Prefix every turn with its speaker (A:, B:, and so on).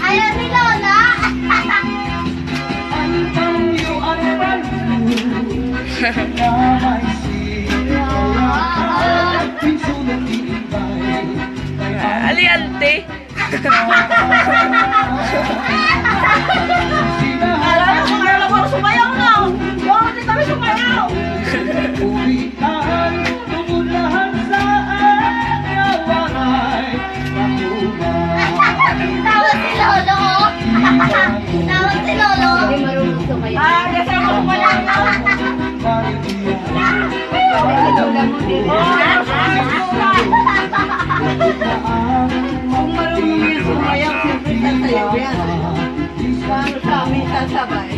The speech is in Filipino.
A: Ayaw ni Lola.
B: Aliante.
A: Alam mo, alam mo, sumayaw na. Bakit di kami sumayaw? Tawag si Lolo. Tawag si Lolo. Hindi marunong sumayaw. Ah, kasi ako sumayaw. Kung marunong yung sumayaw, siyempre sasayaw yan. Paano sa amin sasabay?